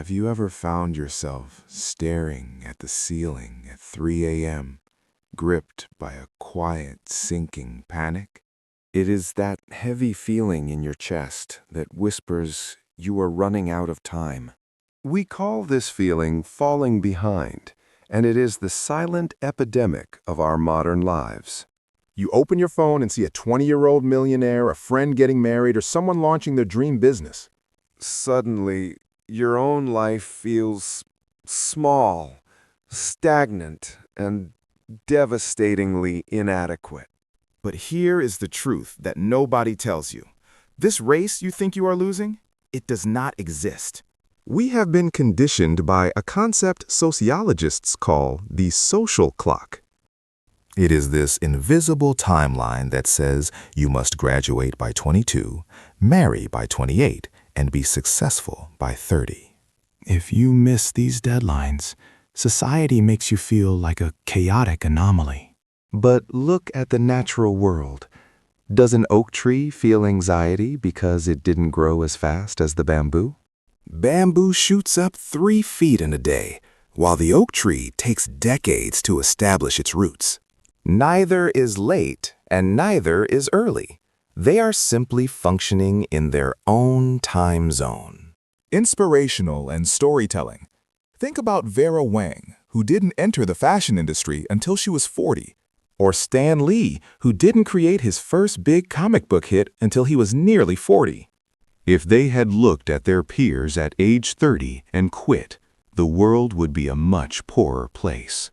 Have you ever found yourself staring at the ceiling at 3 a.m., gripped by a quiet, sinking panic? It is that heavy feeling in your chest that whispers you are running out of time. We call this feeling falling behind, and it is the silent epidemic of our modern lives. You open your phone and see a 20-year-old millionaire, a friend getting married, or someone launching their dream business. Suddenly, your own life feels small, stagnant, and devastatingly inadequate. But here is the truth that nobody tells you. This race you think you are losing, it does not exist. We have been conditioned by a concept sociologists call the social clock. It is this invisible timeline that says you must graduate by 22, marry by 28, and be successful by 30. If you miss these deadlines, society makes you feel like a chaotic anomaly. But look at the natural world. Does an oak tree feel anxiety because it didn't grow as fast as the bamboo? Bamboo shoots up 3 feet in a day, while the oak tree takes decades to establish its roots. Neither is late and neither is early. They are simply functioning in their own time zone. Inspirational and storytelling. Think about Vera Wang, who didn't enter the fashion industry until she was 40. Or Stan Lee, who didn't create his first big comic book hit until he was nearly 40. If they had looked at their peers at age 30 and quit, the world would be a much poorer place.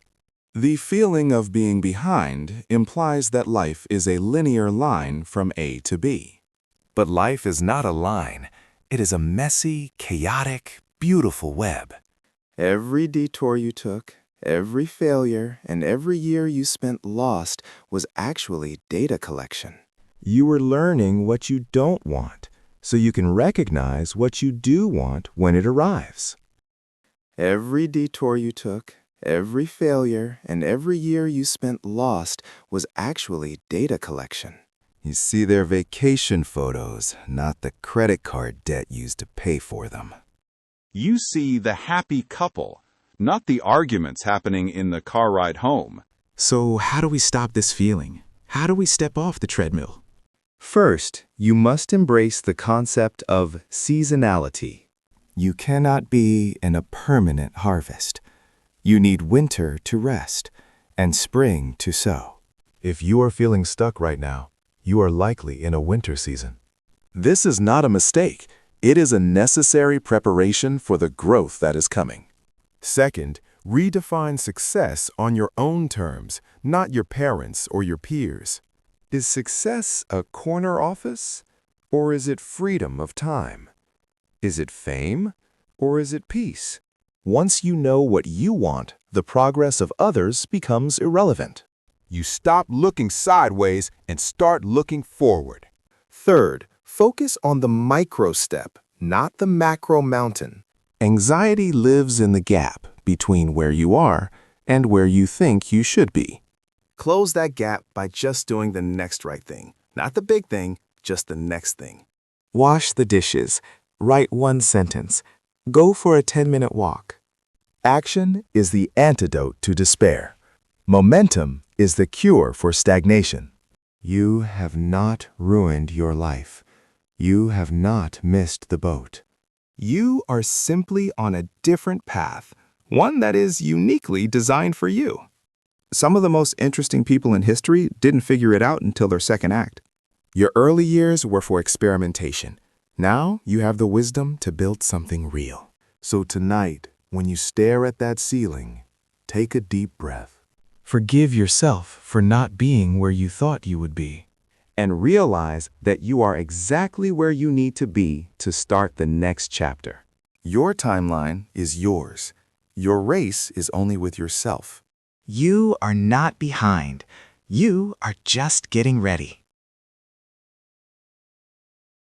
The feeling of being behind implies that life is a linear line from A to B. But life is not a line. It is a messy, chaotic, beautiful web. Every detour you took, every failure, and every year you spent lost was actually data collection. You were learning what you don't want, so you can recognize what you do want when it arrives. Every detour you took, every failure, and every year you spent lost was actually data collection. You see their vacation photos, not the credit card debt used to pay for them. You see the happy couple, not the arguments happening in the car ride home. So how do we stop this feeling? How do we step off the treadmill? First, you must embrace the concept of seasonality. You cannot be in a permanent harvest. You need winter to rest and spring to sow. If you are feeling stuck right now, you are likely in a winter season. This is not a mistake. It is a necessary preparation for the growth that is coming. Second, redefine success on your own terms, not your parents' or your peers'. Is success a corner office, or is it freedom of time? Is it fame, or is it peace? Once you know what you want, the progress of others becomes irrelevant. You stop looking sideways and start looking forward. Third, focus on the micro step, not the macro mountain. Anxiety lives in the gap between where you are and where you think you should be. Close that gap by just doing the next right thing. Not the big thing, just the next thing. Wash the dishes. Write 1 sentence. Go for a 10-minute walk. Action is the antidote to despair. Momentum is the cure for stagnation. You have not ruined your life. You have not missed the boat. You are simply on a different path, one that is uniquely designed for you. Some of the most interesting people in history didn't figure it out until their second act. Your early years were for experimentation. Now you have the wisdom to build something real. So tonight, when you stare at that ceiling, take a deep breath. Forgive yourself for not being where you thought you would be. And realize that you are exactly where you need to be to start the next chapter. Your timeline is yours. Your race is only with yourself. You are not behind. You are just getting ready.